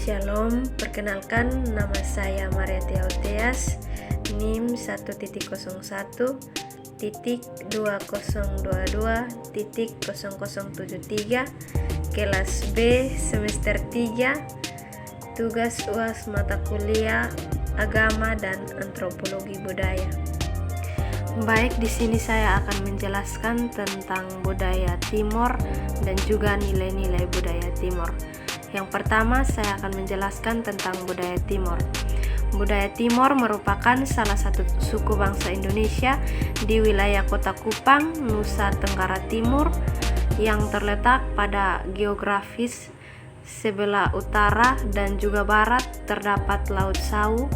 Shalom, perkenalkan nama saya Maria Theoteas, NIM 1.01.2022.0073, kelas B semester 3, tugas UAS mata kuliah Agama dan Antropologi Budaya. Baik, di sini saya akan menjelaskan tentang budaya Timor dan juga nilai-nilai budaya Timor. Yang pertama, saya akan menjelaskan tentang budaya Timor. Budaya Timor merupakan salah satu suku bangsa Indonesia di wilayah Kota Kupang, Nusa Tenggara Timur, yang terletak pada geografis sebelah utara dan juga barat terdapat Laut Sau.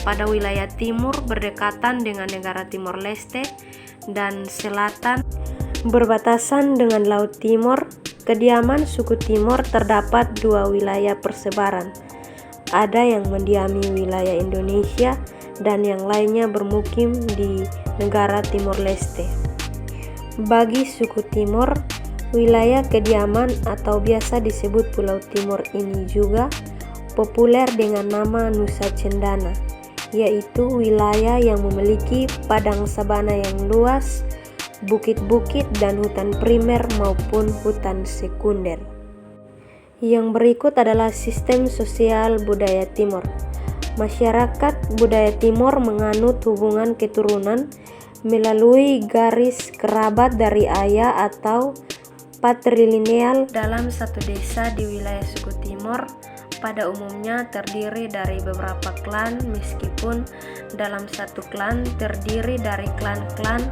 Pada wilayah timur berdekatan dengan negara Timor Leste dan selatan berbatasan dengan Laut Timor. Kediaman suku Timor terdapat dua wilayah persebaran. Ada yang mendiami wilayah Indonesia dan yang lainnya bermukim di negara Timor Leste. Bagi suku Timor, wilayah kediaman atau biasa disebut Pulau Timor ini juga populer dengan nama Nusa Cendana, yaitu wilayah yang memiliki padang sabana yang luas, bukit-bukit dan hutan primer maupun hutan sekunder. Yang berikut adalah sistem sosial budaya Timor. Masyarakat budaya Timor menganut hubungan keturunan melalui garis kerabat dari ayah atau patrilineal. Dalam satu desa di wilayah suku Timor pada umumnya terdiri dari beberapa klan, meskipun dalam satu klan terdiri dari klan-klan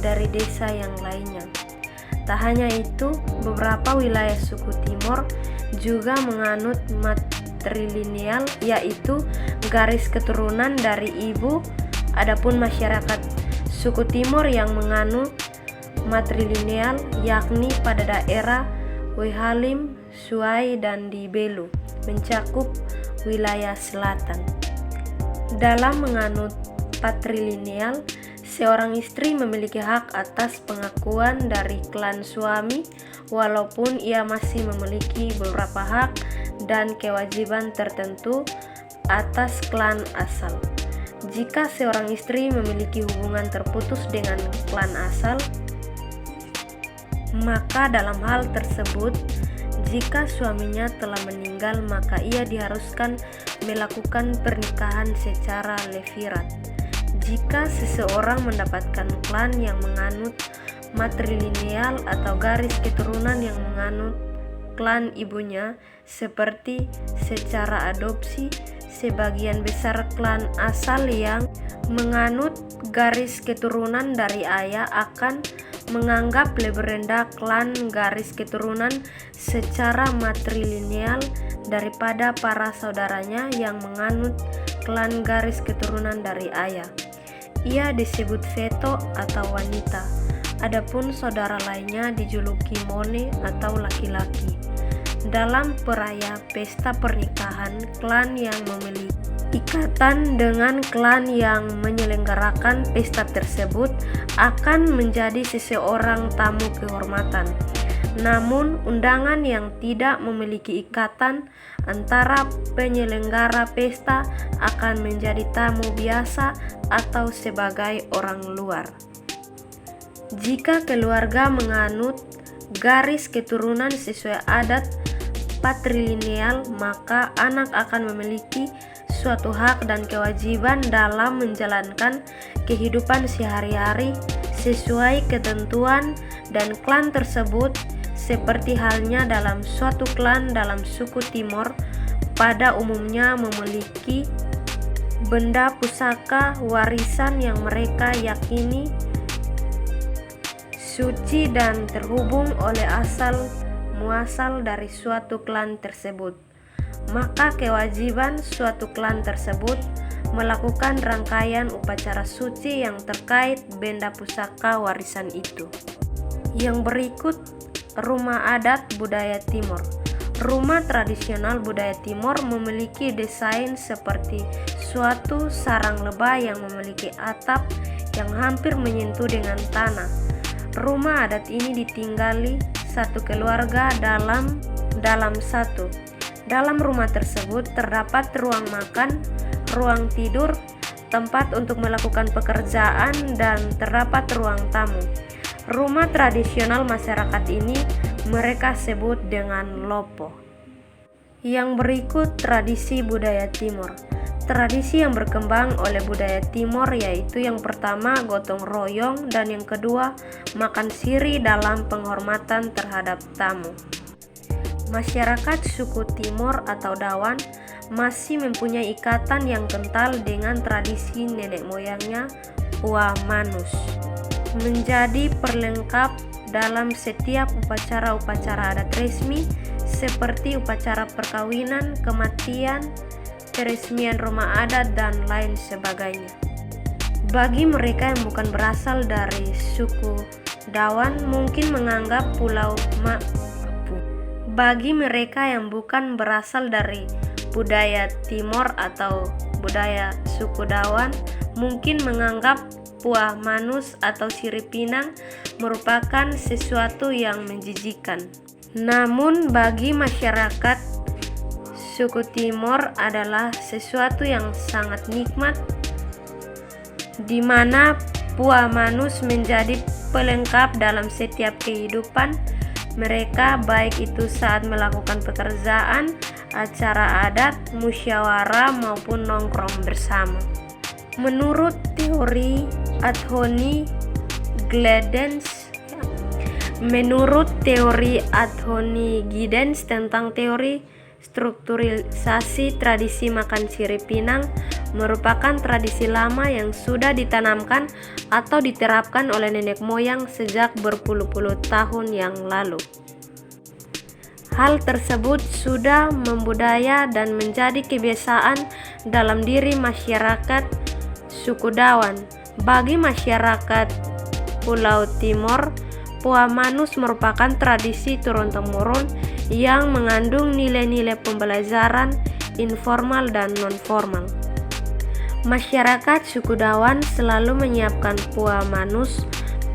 dari desa yang lainnya. Tak hanya itu, beberapa wilayah suku Timor juga menganut matrilineal, yaitu garis keturunan dari ibu. Adapun masyarakat suku Timor yang menganut matrilineal yakni pada daerah Wehalim, Suai dan di Belu, mencakup wilayah selatan. Dalam menganut patrilineal, seorang istri memiliki hak atas pengakuan dari klan suami walaupun ia masih memiliki beberapa hak dan kewajiban tertentu atas klan asal. Jika seorang istri memiliki hubungan terputus dengan klan asal, maka dalam hal tersebut, jika suaminya telah meninggal, maka ia diharuskan melakukan pernikahan secara levirat. Jika seseorang mendapatkan klan yang menganut matrilineal atau garis keturunan yang menganut klan ibunya, seperti secara adopsi, sebagian besar klan asal yang menganut garis keturunan dari ayah akan menganggap lebih rendah klan garis keturunan secara matrilineal daripada para saudaranya yang menganut klan garis keturunan dari ayah. Ia disebut veto atau wanita. Adapun saudara lainnya dijuluki mone atau laki-laki. Dalam peraya pesta pernikahan, klan yang memiliki ikatan dengan klan yang menyelenggarakan pesta tersebut akan menjadi seseorang tamu kehormatan. Namun, undangan yang tidak memiliki ikatan antara penyelenggara pesta akan menjadi tamu biasa atau sebagai orang luar. Jika keluarga menganut garis keturunan sesuai adat patrilineal, maka anak akan memiliki suatu hak dan kewajiban dalam menjalankan kehidupan sehari-hari sesuai ketentuan dan klan tersebut, seperti halnya dalam suatu klan dalam suku Timor pada umumnya memiliki benda pusaka warisan yang mereka yakini suci dan terhubung oleh asal muasal dari suatu klan tersebut. Maka kewajiban suatu klan tersebut melakukan rangkaian upacara suci yang terkait benda pusaka warisan itu. Yang berikut, rumah adat budaya Timor. Rumah tradisional budaya Timor memiliki desain seperti suatu sarang lebah yang memiliki atap yang hampir menyentuh dengan tanah. Rumah adat ini ditinggali satu keluarga dalam satu. Dalam rumah tersebut terdapat ruang makan, ruang tidur, tempat untuk melakukan pekerjaan, dan terdapat ruang tamu. Rumah tradisional masyarakat ini mereka sebut dengan lopo. Yang berikut tradisi budaya Timor. Tradisi yang berkembang oleh budaya Timor yaitu yang pertama gotong royong dan yang kedua makan siri dalam penghormatan terhadap tamu. Masyarakat suku Timor atau Dawan masih mempunyai ikatan yang kental dengan tradisi nenek moyangnya Pua Manus. Menjadi perlengkap dalam setiap upacara-upacara adat resmi seperti upacara perkawinan, kematian, peresmian rumah adat, dan lain sebagainya. Bagi mereka yang bukan berasal dari suku Dawan mungkin menganggap Bagi mereka yang bukan berasal dari budaya Timor atau budaya suku Dawan mungkin menganggap Pua Manus atau sirip pinang merupakan sesuatu yang menjijikan. Namun bagi masyarakat suku Timor adalah sesuatu yang sangat nikmat, di mana Pua Manus menjadi pelengkap dalam setiap kehidupan mereka, baik itu saat melakukan pekerjaan, acara adat, musyawarah maupun nongkrong bersama. Menurut teori Anthony Giddens tentang teori strukturalisasi tradisi makan sirip pinang merupakan tradisi lama yang sudah ditanamkan atau diterapkan oleh nenek moyang sejak berpuluh-puluh tahun yang lalu. Hal tersebut sudah membudaya dan menjadi kebiasaan dalam diri masyarakat suku Dawan. Bagi masyarakat Pulau Timor, Pua Manus merupakan tradisi turun-temurun yang mengandung nilai-nilai pembelajaran informal dan non-formal. Masyarakat suku Dawan selalu menyiapkan Pua Manus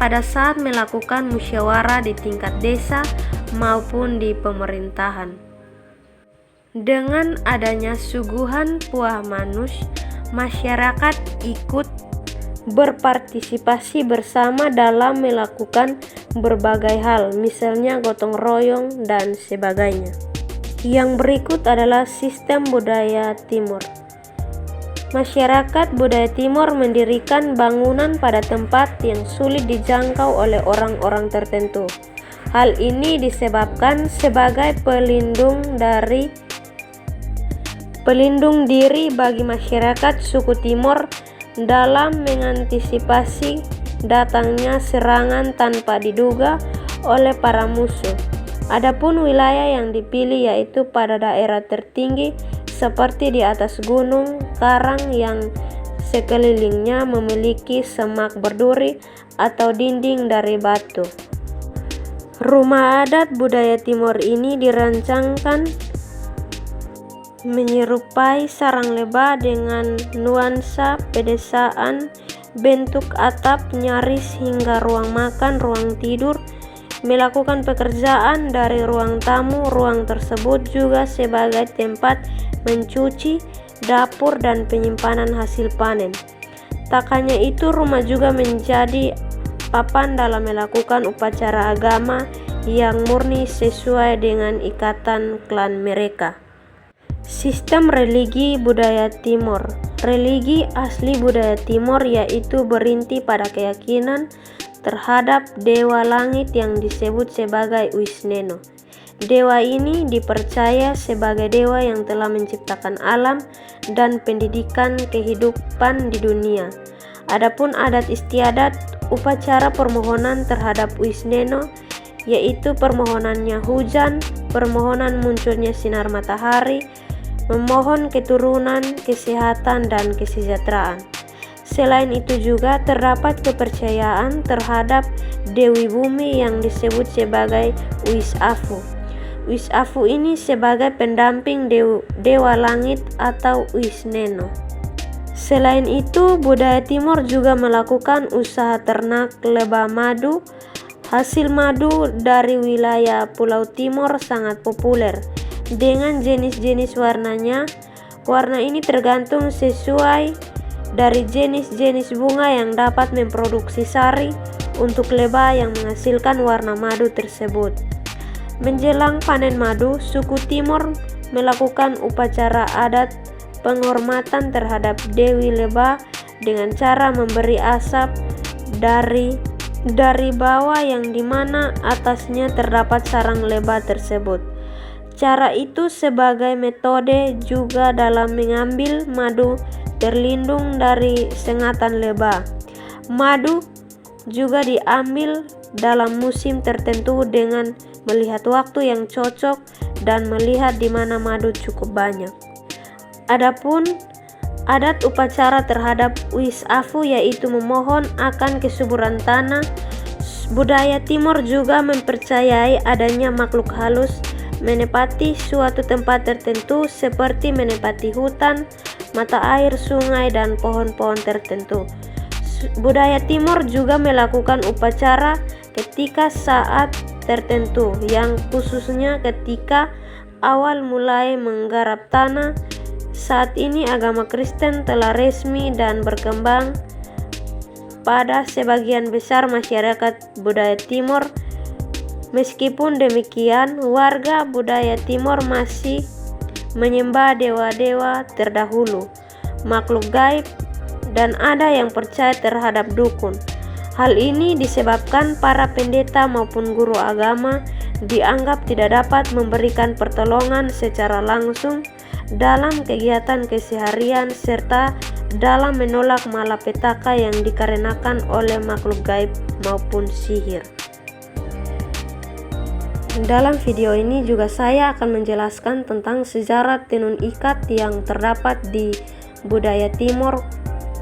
pada saat melakukan musyawarah di tingkat desa maupun di pemerintahan. Dengan adanya suguhan Pua Manus, masyarakat ikut berpartisipasi bersama dalam melakukan berbagai hal, misalnya gotong royong dan sebagainya. Yang berikut adalah sistem budaya Timor. Masyarakat budaya Timor mendirikan bangunan pada tempat yang sulit dijangkau oleh orang-orang tertentu. Hal ini disebabkan sebagai pelindung diri bagi masyarakat suku Timor dalam mengantisipasi datangnya serangan tanpa diduga oleh para musuh. Adapun wilayah yang dipilih yaitu pada daerah tertinggi seperti di atas gunung karang yang sekelilingnya memiliki semak berduri atau dinding dari batu. Rumah adat budaya Timor ini dirancangkan menyerupai sarang lebah dengan nuansa pedesaan, bentuk atap nyaris hingga ruang makan, ruang tidur, melakukan pekerjaan dari ruang tamu. Ruang tersebut juga sebagai tempat mencuci, dapur, dan penyimpanan hasil panen. Tak hanya itu, rumah juga menjadi papan dalam melakukan upacara agama yang murni sesuai dengan ikatan klan mereka. Sistem religi budaya Timor. Religi asli budaya Timor yaitu berinti pada keyakinan terhadap dewa langit yang disebut sebagai Wisneno. Dewa ini dipercaya sebagai dewa yang telah menciptakan alam dan pendidikan kehidupan di dunia. Adapun adat istiadat, upacara permohonan terhadap Wisneno yaitu permohonannya hujan, permohonan munculnya sinar matahari, memohon keturunan, kesehatan, dan kesejahteraan. Selain itu juga terdapat kepercayaan terhadap Dewi Bumi yang disebut sebagai Wisafu. Wisafu ini sebagai pendamping dewa langit atau Wisneno. Selain itu, budaya Timor juga melakukan usaha ternak lebah madu. Hasil madu dari wilayah Pulau Timor sangat populer. dengan jenis-jenis warnanya. Warna ini tergantung sesuai dari jenis-jenis bunga yang dapat memproduksi sari untuk lebah yang menghasilkan warna madu tersebut. Menjelang panen madu, suku Timor melakukan upacara adat penghormatan terhadap Dewi Lebah dengan cara memberi asap dari bawah yang dimana atasnya terdapat sarang lebah tersebut. Cara itu sebagai metode juga dalam mengambil madu terlindung dari sengatan lebah. Madu juga diambil dalam musim tertentu dengan melihat waktu yang cocok dan melihat di mana madu cukup banyak. Adapun adat upacara terhadap Wissafu yaitu memohon akan kesuburan tanah. Budaya Timor juga mempercayai adanya makhluk halus menepati suatu tempat tertentu seperti menepati hutan, mata air, sungai, dan pohon-pohon tertentu. Budaya Timor juga melakukan upacara ketika saat tertentu, yang khususnya ketika awal mulai menggarap tanah. Saat ini agama Kristen telah resmi dan berkembang pada sebagian besar masyarakat budaya Timor. Meskipun demikian, warga budaya Timor masih menyembah dewa-dewa terdahulu, makhluk gaib, dan ada yang percaya terhadap dukun. Hal ini disebabkan para pendeta maupun guru agama dianggap tidak dapat memberikan pertolongan secara langsung dalam kegiatan keseharian serta dalam menolak malapetaka yang dikarenakan oleh makhluk gaib maupun sihir. Dalam video ini juga saya akan menjelaskan tentang sejarah tenun ikat yang terdapat di budaya Timor,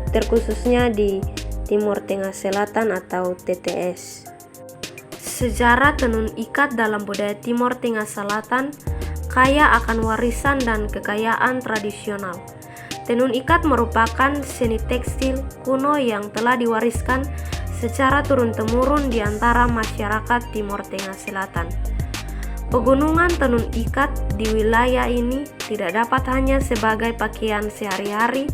terkhususnya di Timur Tengah Selatan atau TTS. Sejarah tenun ikat dalam budaya Timur Tengah Selatan kaya akan warisan dan kekayaan tradisional. Tenun ikat merupakan seni tekstil kuno yang telah diwariskan secara turun-temurun di antara masyarakat Timur Tengah Selatan. Pegunungan tenun ikat di wilayah ini tidak dapat hanya sebagai pakaian sehari-hari,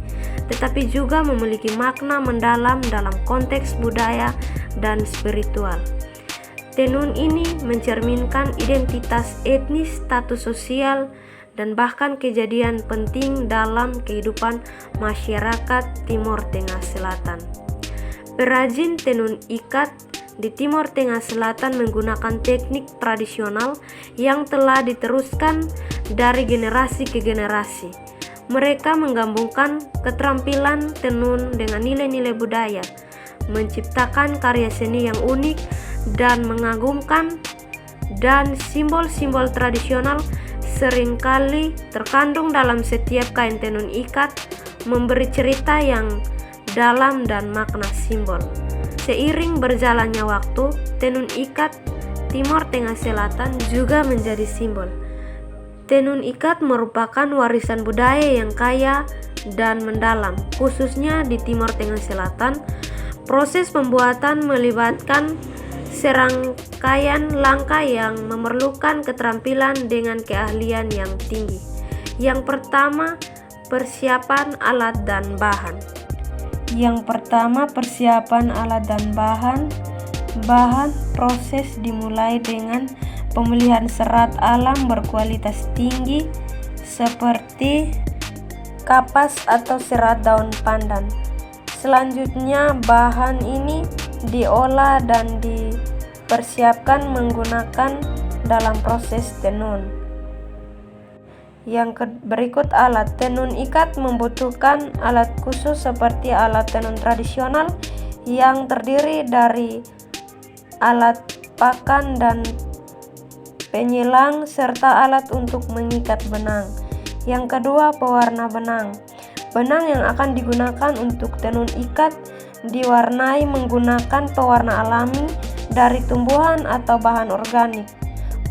tetapi juga memiliki makna mendalam dalam konteks budaya dan spiritual. Tenun ini mencerminkan identitas etnis, status sosial, dan bahkan kejadian penting dalam kehidupan masyarakat Timur Tengah Selatan. Perajin tenun ikat di Timur Tengah Selatan menggunakan teknik tradisional yang telah diteruskan dari generasi ke generasi. Mereka menggabungkan keterampilan tenun dengan nilai-nilai budaya, menciptakan karya seni yang unik dan mengagumkan, dan simbol-simbol tradisional seringkali terkandung dalam setiap kain tenun ikat, memberi cerita yang dalam dan makna simbol. Seiring berjalannya waktu, tenun ikat Timur Tengah Selatan juga menjadi simbol. Tenun ikat merupakan warisan budaya yang kaya dan mendalam, khususnya di Timur Tengah Selatan. Proses pembuatan melibatkan serangkaian langkah yang memerlukan keterampilan dengan keahlian yang tinggi. Yang pertama, persiapan alat dan bahan. Bahan proses dimulai dengan pemilihan serat alam berkualitas tinggi seperti kapas atau serat daun pandan. Selanjutnya bahan ini diolah dan dipersiapkan menggunakan dalam proses tenun. Yang berikut alat. Tenun ikat membutuhkan alat khusus seperti alat tenun tradisional yang terdiri dari alat pakan dan penyilang serta alat untuk mengikat benang. Yang kedua, pewarna benang. Benang yang akan digunakan untuk tenun ikat diwarnai menggunakan pewarna alami dari tumbuhan atau bahan organik.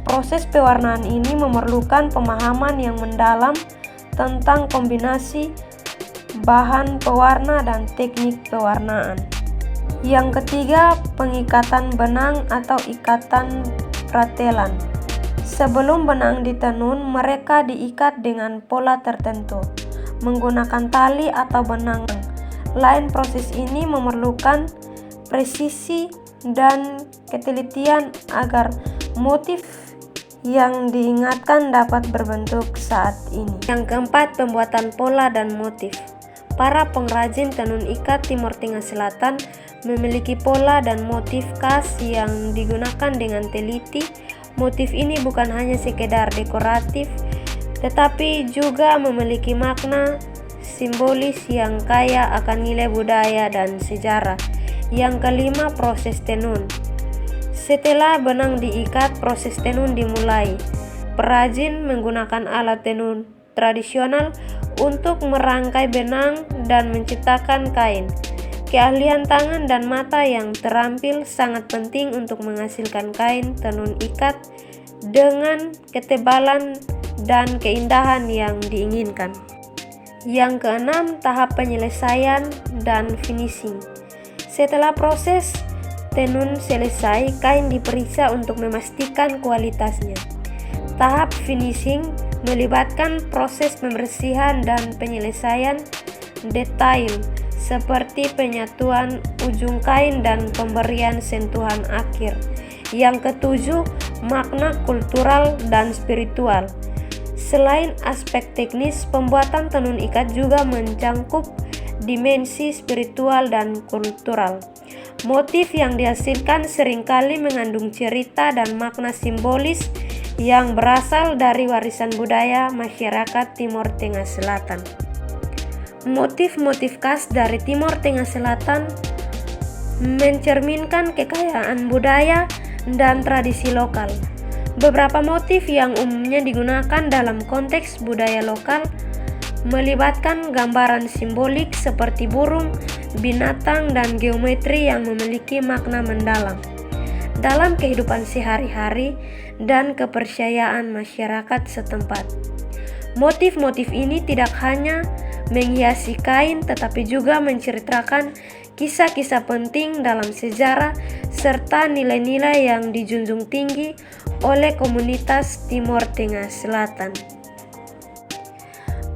Proses pewarnaan ini memerlukan pemahaman yang mendalam tentang kombinasi bahan pewarna dan teknik pewarnaan. Yang ketiga, pengikatan benang atau ikatan pratelan. Sebelum benang ditenun, mereka diikat dengan pola tertentu menggunakan tali atau benang. Lain proses ini memerlukan presisi dan ketelitian agar motif yang diingatkan dapat berbentuk saat ini. Yang keempat, pembuatan pola dan motif. Para pengrajin tenun ikat Timor Tengah Selatan memiliki pola dan motif khas yang digunakan dengan teliti. Motif ini bukan hanya sekedar dekoratif, tetapi juga memiliki makna simbolis yang kaya akan nilai budaya dan sejarah. Yang kelima, proses tenun. Setelah benang diikat, proses tenun dimulai. Perajin menggunakan alat tenun tradisional untuk merangkai benang dan menciptakan kain. Keahlian tangan dan mata yang terampil sangat penting untuk menghasilkan kain tenun ikat dengan ketebalan dan keindahan yang diinginkan. Yang keenam, tahap penyelesaian dan finishing. Setelah proses tenun selesai, kain diperiksa untuk memastikan kualitasnya. Tahap finishing melibatkan proses pembersihan dan penyelesaian detail seperti penyatuan ujung kain dan pemberian sentuhan akhir. Yang ketujuh, makna kultural dan spiritual. Selain aspek teknis, pembuatan tenun ikat juga mencangkup dimensi spiritual dan kultural. Motif yang dihasilkan seringkali mengandung cerita dan makna simbolis yang berasal dari warisan budaya masyarakat Timor Tengah Selatan. Motif-motif khas dari Timor Tengah Selatan mencerminkan kekayaan budaya dan tradisi lokal. Beberapa motif yang umumnya digunakan dalam konteks budaya lokal melibatkan gambaran simbolik seperti burung, binatang, dan geometri yang memiliki makna mendalam dalam kehidupan sehari-hari dan kepercayaan masyarakat setempat. Motif-motif ini tidak hanya menghiasi kain, tetapi juga menceritakan kisah-kisah penting dalam sejarah serta nilai-nilai yang dijunjung tinggi oleh komunitas Timor Tengah Selatan.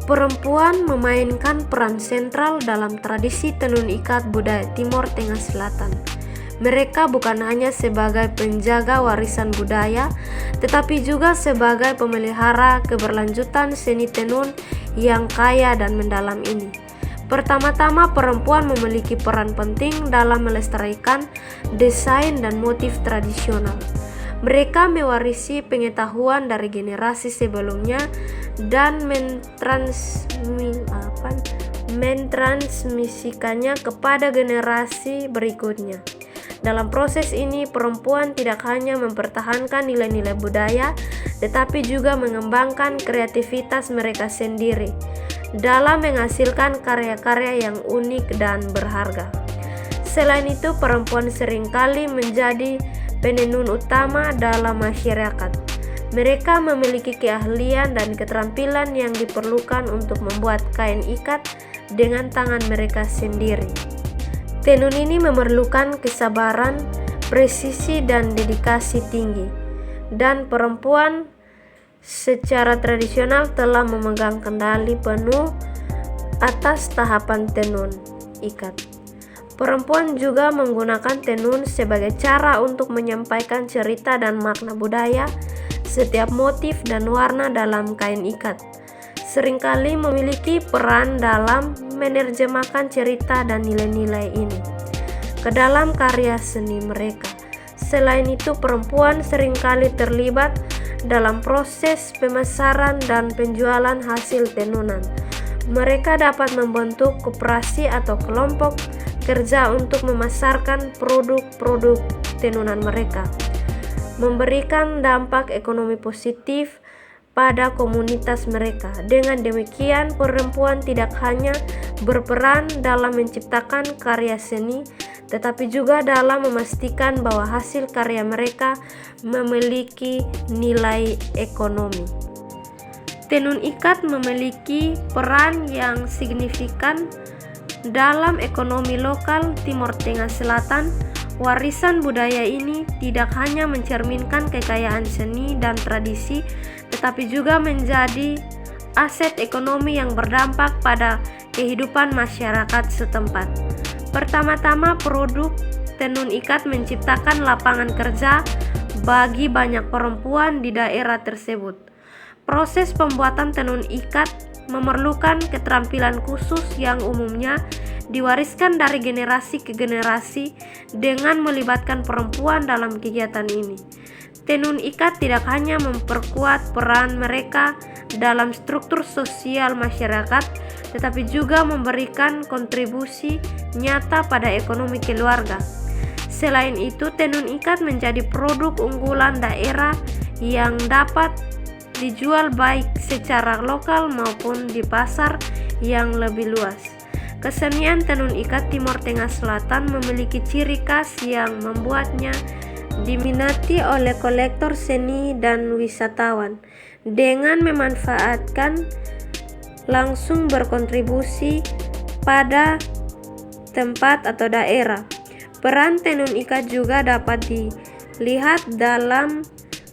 Perempuan memainkan peran sentral dalam tradisi tenun ikat budaya Timor Tengah Selatan. Mereka bukan hanya sebagai penjaga warisan budaya, tetapi juga sebagai pemelihara keberlanjutan seni tenun yang kaya dan mendalam ini. Pertama-tama, perempuan memiliki peran penting dalam melestarikan desain dan motif tradisional. Mereka mewarisi pengetahuan dari generasi sebelumnya dan mentransmisikannya kepada generasi berikutnya. Dalam proses ini, perempuan tidak hanya mempertahankan nilai-nilai budaya, tetapi juga mengembangkan kreativitas mereka sendiri dalam menghasilkan karya-karya yang unik dan berharga. Selain itu, perempuan seringkali menjadi penenun utama dalam masyarakat. Mereka memiliki keahlian dan keterampilan yang diperlukan untuk membuat kain ikat dengan tangan mereka sendiri. Tenun ini memerlukan kesabaran, presisi, dan dedikasi tinggi, dan perempuan secara tradisional telah memegang kendali penuh atas tahapan tenun ikat. Perempuan juga menggunakan tenun sebagai cara untuk menyampaikan cerita dan makna budaya. Setiap motif dan warna dalam kain ikat seringkali memiliki peran dalam menerjemahkan cerita dan nilai-nilai ini ke dalam karya seni mereka. Selain itu, perempuan seringkali terlibat dalam proses pemasaran dan penjualan hasil tenunan. Mereka dapat membentuk koperasi atau kelompok kerja untuk memasarkan produk-produk tenunan mereka, memberikan dampak ekonomi positif pada komunitas mereka. Dengan demikian, perempuan tidak hanya berperan dalam menciptakan karya seni, tetapi juga dalam memastikan bahwa hasil karya mereka memiliki nilai ekonomi. Tenun ikat memiliki peran yang signifikan dalam ekonomi lokal Timor Tengah Selatan. Warisan budaya ini tidak hanya mencerminkan kekayaan seni dan tradisi, tetapi juga menjadi aset ekonomi yang berdampak pada kehidupan masyarakat setempat. Pertama-tama, produk tenun ikat menciptakan lapangan kerja bagi banyak perempuan di daerah tersebut. Proses pembuatan tenun ikat memerlukan keterampilan khusus yang umumnya diwariskan dari generasi ke generasi dengan melibatkan perempuan dalam kegiatan ini. Tenun ikat tidak hanya memperkuat peran mereka dalam struktur sosial masyarakat, tetapi juga memberikan kontribusi nyata pada ekonomi keluarga. Selain itu, tenun ikat menjadi produk unggulan daerah yang dapat dijual baik secara lokal maupun di pasar yang lebih luas. Kesenian tenun ikat Timor Tengah Selatan memiliki ciri khas yang membuatnya diminati oleh kolektor seni dan wisatawan. Dengan memanfaatkan langsung berkontribusi pada tempat atau daerah. Peran tenun ikat juga dapat dilihat dalam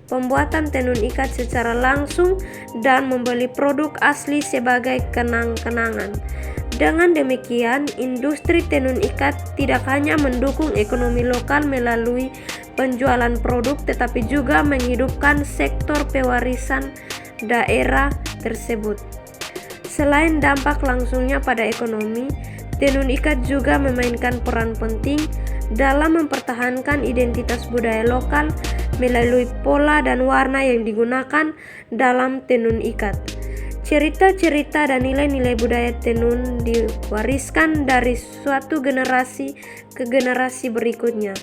pembuatan tenun ikat secara langsung dan membeli produk asli sebagai kenang-kenangan. Dengan demikian, industri tenun ikat tidak hanya mendukung ekonomi lokal melalui penjualan produk, tetapi juga menghidupkan sektor pewarisan daerah tersebut. Selain dampak langsungnya pada ekonomi, tenun ikat juga memainkan peran penting dalam mempertahankan identitas budaya lokal melalui pola dan warna yang digunakan dalam tenun ikat. Cerita-cerita dan nilai-nilai budaya tenun diwariskan dari suatu generasi ke generasi berikutnya.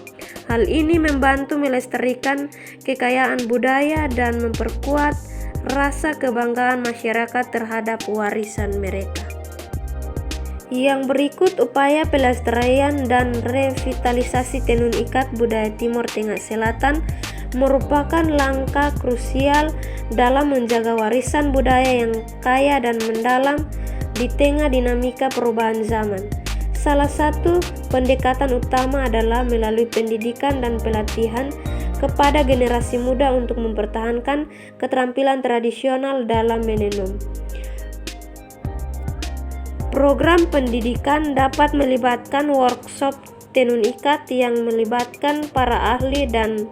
Hal ini membantu melestarikan kekayaan budaya dan memperkuat rasa kebanggaan masyarakat terhadap warisan mereka. Yang berikut upaya pelestarian dan revitalisasi tenun ikat budaya Timor Tengah Selatan merupakan langkah krusial dalam menjaga warisan budaya yang kaya dan mendalam di tengah dinamika perubahan zaman. Salah satu pendekatan utama adalah melalui pendidikan dan pelatihan kepada generasi muda untuk mempertahankan keterampilan tradisional dalam menenun. Program pendidikan dapat melibatkan workshop tenun ikat yang melibatkan para ahli dan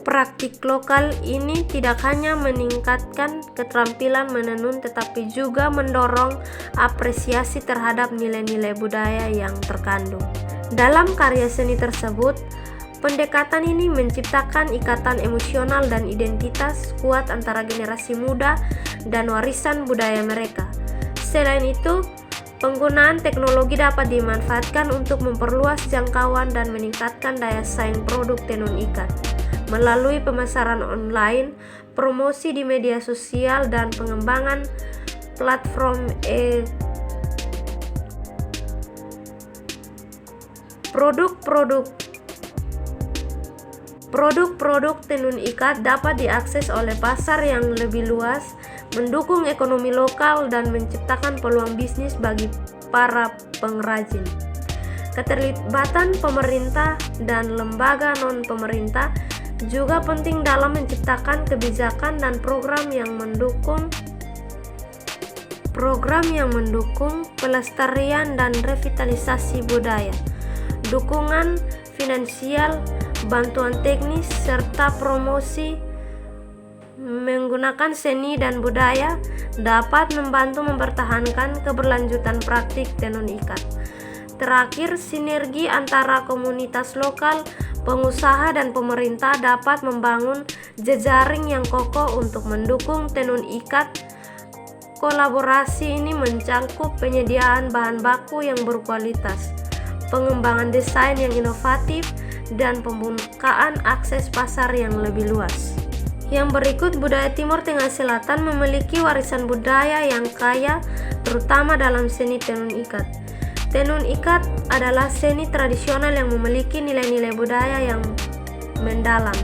praktik lokal. Ini tidak hanya meningkatkan keterampilan menenun, tetapi juga mendorong apresiasi terhadap nilai-nilai budaya yang terkandung dalam karya seni tersebut. Pendekatan ini menciptakan ikatan emosional dan identitas kuat antara generasi muda dan warisan budaya mereka. Selain itu, penggunaan teknologi dapat dimanfaatkan untuk memperluas jangkauan dan meningkatkan daya saing produk tenun ikat melalui pemasaran online, promosi di media sosial, dan pengembangan platform Produk-produk tenun ikat dapat diakses oleh pasar yang lebih luas, mendukung ekonomi lokal, dan menciptakan peluang bisnis bagi para pengrajin. Keterlibatan pemerintah dan lembaga non-pemerintah juga penting dalam menciptakan kebijakan dan program yang mendukung pelestarian dan revitalisasi budaya. Dukungan finansial, bantuan teknis, serta promosi menggunakan seni dan budaya dapat membantu mempertahankan keberlanjutan praktik tenun ikat. Terakhir, sinergi antara komunitas lokal, pengusaha, dan pemerintah dapat membangun jejaring yang kokoh untuk mendukung tenun ikat. Kolaborasi ini mencakup penyediaan bahan baku yang berkualitas, pengembangan desain yang inovatif, dan pembukaan akses pasar yang lebih luas. Yang berikut, budaya Timor Tengah Selatan memiliki warisan budaya yang kaya, terutama dalam seni tenun ikat. Tenun ikat adalah seni tradisional yang memiliki nilai-nilai budaya yang mendalam.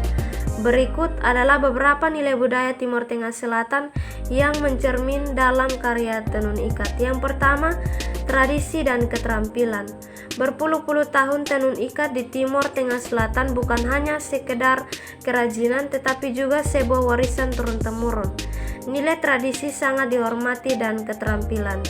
Berikut adalah beberapa nilai budaya Timor Tengah Selatan yang mencermin dalam karya tenun ikat. Yang pertama, tradisi dan keterampilan. Berpuluh-puluh tahun tenun ikat di Timor Tengah Selatan bukan hanya sekedar kerajinan, tetapi juga sebuah warisan turun-temurun. Nilai tradisi sangat dihormati dan keterampilan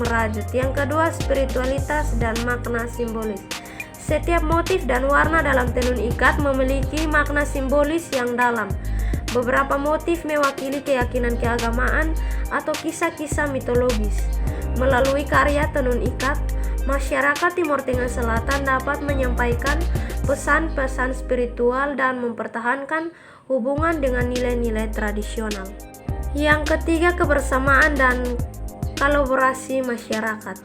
merajut. Yang kedua, spiritualitas dan makna simbolis. Setiap motif dan warna dalam tenun ikat memiliki makna simbolis yang dalam. Beberapa motif mewakili keyakinan keagamaan atau kisah-kisah mitologis. Melalui karya tenun ikat, masyarakat Timor Tengah Selatan dapat menyampaikan pesan-pesan spiritual dan mempertahankan hubungan dengan nilai-nilai tradisional. Yang ketiga, kebersamaan dan kolaborasi masyarakat.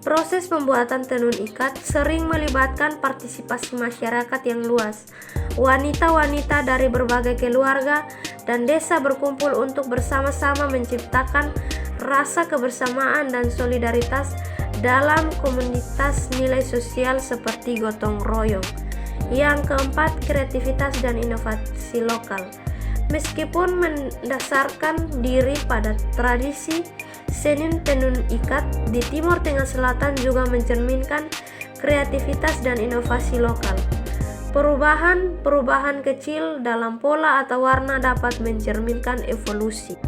Proses pembuatan tenun ikat sering melibatkan partisipasi masyarakat yang luas. Wanita-wanita dari berbagai keluarga dan desa berkumpul untuk bersama-sama menciptakan rasa kebersamaan dan solidaritas dalam komunitas nilai sosial seperti gotong royong. Yang keempat, kreativitas dan inovasi lokal. Meskipun mendasarkan diri pada tradisi, seni tenun ikat di Timor Tengah Selatan juga mencerminkan kreativitas dan inovasi lokal. Perubahan kecil dalam pola atau warna dapat mencerminkan evolusi.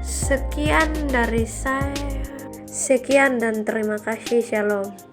Sekian dari saya. Sekian dan terima kasih. Shalom.